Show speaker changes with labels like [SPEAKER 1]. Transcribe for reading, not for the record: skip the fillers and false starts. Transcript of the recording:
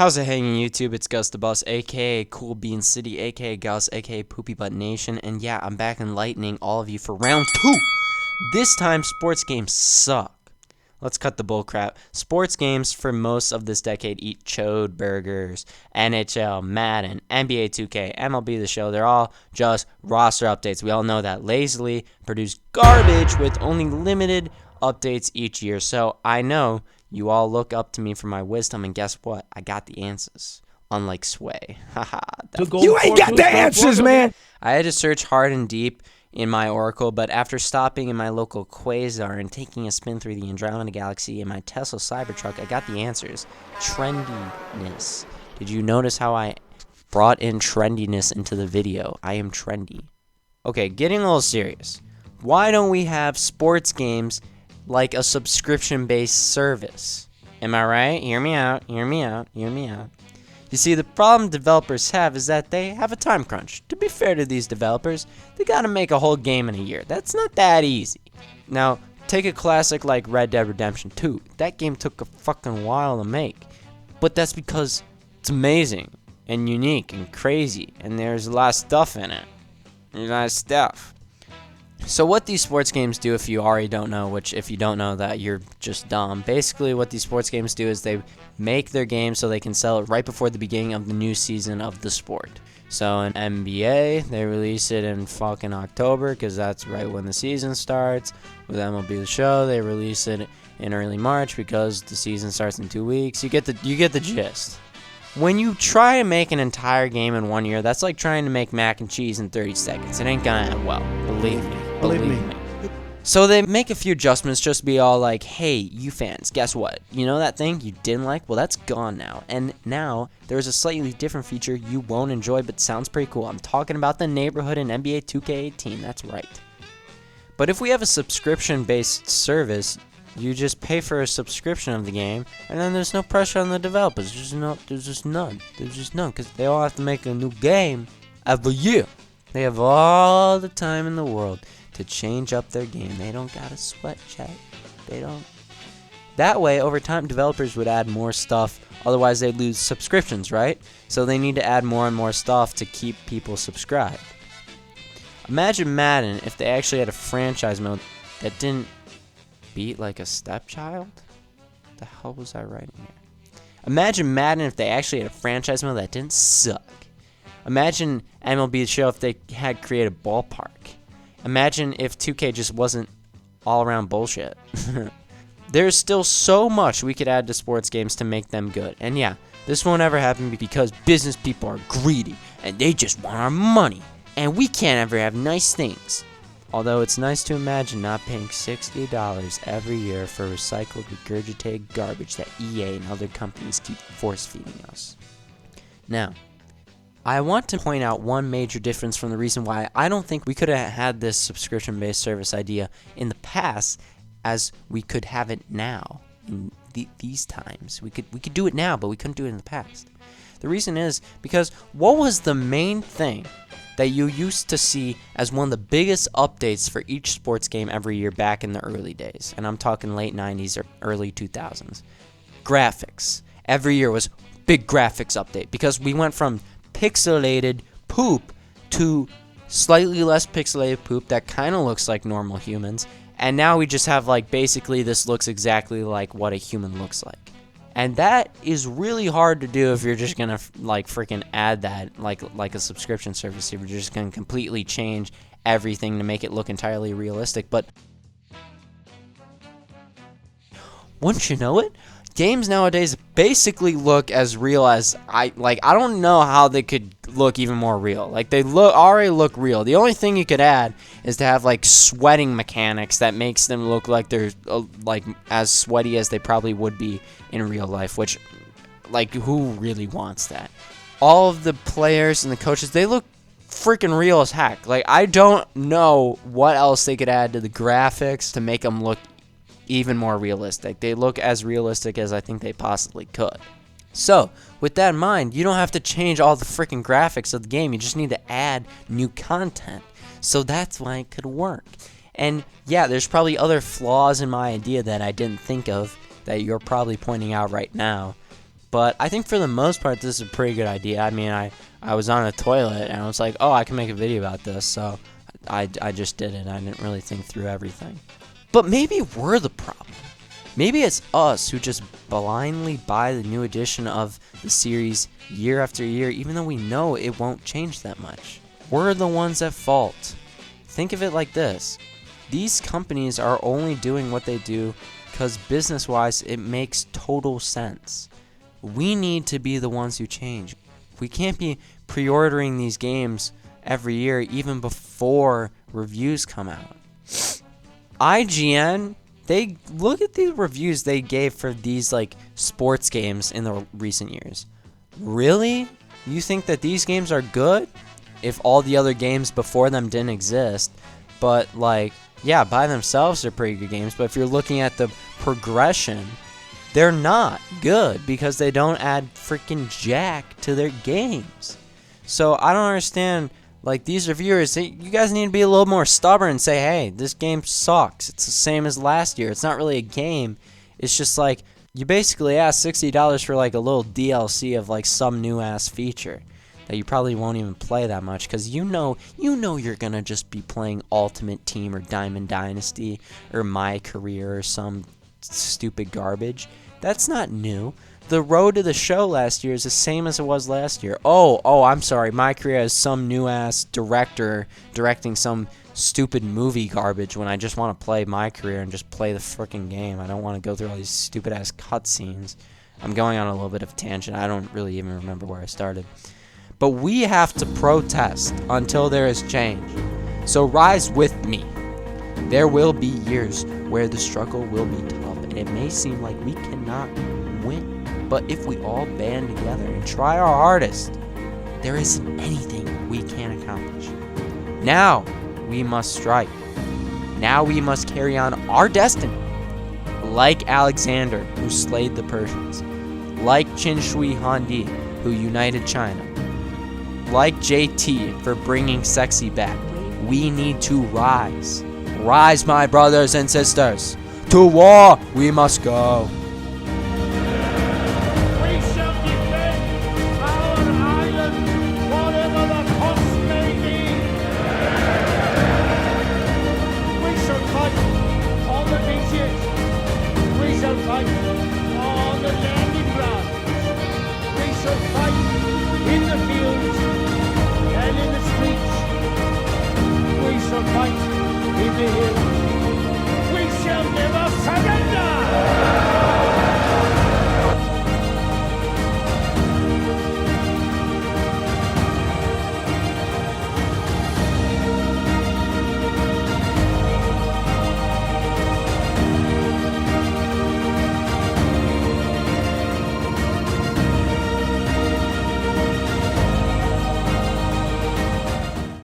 [SPEAKER 1] How's it hanging, YouTube? It's Gus the Bus, aka Cool Bean City, aka Gus, aka Poopy Butt Nation, and yeah, I'm back enlightening all of you for round 2. This time, sports games suck. Let's cut the bullcrap. Sports games for most of this decade eat chode burgers. NHL, Madden, NBA 2K, MLB The Show, they're all just roster updates. We all know that. Lazily produce garbage with only limited updates each year. So I know you all look up to me for my wisdom, and guess what? I got the answers. Unlike Sway. Haha.
[SPEAKER 2] You ain't got the answers, man!
[SPEAKER 1] I had to search hard and deep in my Oracle, but after stopping in my local Quasar and taking a spin through the Andromeda Galaxy in my Tesla Cybertruck, I got the answers. Trendiness. Did you notice how I brought in trendiness into the video? I am trendy. Okay, getting a little serious. Why don't we have sports games like a subscription-based service? Am I right? Hear me out, hear me out, hear me out. You see, the problem developers have is that they have a time crunch. To be fair to these developers, they gotta make a whole game in a year. That's not that easy. Now, take a classic like Red Dead Redemption 2. That game took a fucking while to make. But that's because it's amazing and unique and crazy, and there's a lot of stuff in it. There's a lot of stuff. So what these sports games do, if you already don't know, which if you don't know that, you're just dumb. Basically, what these sports games do is they make their game so they can sell it right before the beginning of the new season of the sport. So in NBA, they release it in fucking October because that's right when the season starts. With MLB The Show, they release it in early March because the season starts in 2 weeks. You get the gist. When you try to make an entire game in 1 year, that's like trying to make mac and cheese in 30 seconds. It ain't gonna end well. Believe me. Believe me. So they make a few adjustments just to be all like, hey, you fans, guess what? You know that thing you didn't like? Well, that's gone now. And now there's a slightly different feature you won't enjoy but sounds pretty cool. I'm talking about the neighborhood in NBA 2K18. That's right. But if we have a subscription-based service, you just pay for a subscription of the game, and then there's no pressure on the developers. There's just none, because they all have to make a new game every year. They have all the time in the world to change up their game. They don't gotta sweat check. They don't. That way, over time, developers would add more stuff. Otherwise, they'd lose subscriptions, right? So they need to add more and more stuff to keep people subscribed. Imagine Madden if they actually had a franchise mode that didn't beat like a stepchild? What the hell was I writing here? Imagine Madden if they actually had a franchise mode that didn't suck. Imagine MLB The Show if they had created Ballpark. Imagine if 2K just wasn't all around bullshit. There's still so much we could add to sports games to make them good. And yeah, this won't ever happen because business people are greedy and they just want our money. And we can't ever have nice things. Although it's nice to imagine not paying $60 every year for recycled, regurgitated garbage that EA and other companies keep force-feeding us. Now, I want to point out one major difference from the reason why I don't think we could have had this subscription-based service idea in the past as we could have it now in these times. We could do it now, but we couldn't do it in the past. The reason is because what was the main thing that you used to see as one of the biggest updates for each sports game every year back in the early days? And I'm talking late 90s or early 2000s. Graphics. Every year was big graphics update because we went from pixelated poop to slightly less pixelated poop that kind of looks like normal humans. And now we just have like basically this looks exactly like what a human looks like. And that is really hard to do if you're just gonna like freaking add that like a subscription service. If you're just gonna completely change everything to make it look entirely realistic. But wouldn't you know it, games nowadays basically look as real as I don't know how they could look even more real. Like they already look real. The only thing you could add is to have like sweating mechanics that makes them look like they're like as sweaty as they probably would be in real life, which like who really wants that? All of the players and the coaches, they look freaking real as heck. Like I don't know what else they could add to the graphics to make them look even more realistic. They look as realistic as I think they possibly could. So, with that in mind, you don't have to change all the freaking graphics of the game. You just need to add new content. So that's why it could work. And yeah, there's probably other flaws in my idea that I didn't think of that you're probably pointing out right now. But I think for the most part, this is a pretty good idea. I mean, I was on a toilet and I was like, oh, I can make a video about this. So I just did it. I didn't really think through everything. But maybe we're the problem. Maybe it's us who just blindly buy the new edition of the series year after year, even though we know it won't change that much. We're the ones at fault. Think of it like this. These companies are only doing what they do because business-wise it makes total sense. We need to be the ones who change. We can't be pre-ordering these games every year even before reviews come out. IGN, they look at the reviews they gave for these like sports games in the recent years. Really? You think that these games are good? If all the other games before them didn't exist, but like, yeah, by themselves they're pretty good games, but if you're looking at the progression, they're not good because they don't add freaking jack to their games. So I don't understand, like, these reviewers, you guys need to be a little more stubborn and say, hey, this game sucks. It's the same as last year. It's not really a game. It's just like, you basically ask $60 for like a little DLC of like some new ass feature that you probably won't even play that much because you know you're gonna just be playing Ultimate Team or Diamond Dynasty or My Career or some stupid garbage. That's not new. The road to the show last year is the same as it was last year. Oh, I'm sorry. My Career has some new ass director directing some stupid movie garbage when I just want to play My Career and just play the freaking game. I don't want to go through all these stupid ass cutscenes. I'm going on a little bit of a tangent. I don't really even remember where I started. But we have to protest until there is change. So rise with me. There will be years where the struggle will be tough, and it may seem like we cannot win. But if we all band together and try our hardest, there isn't anything we can't accomplish. Now we must strike. Now we must carry on our destiny. Like Alexander, who slayed the Persians. Like Qin Shi Huangdi, who united China. Like JT for bringing sexy back. We need to rise. Rise, my brothers and sisters. To war we must go.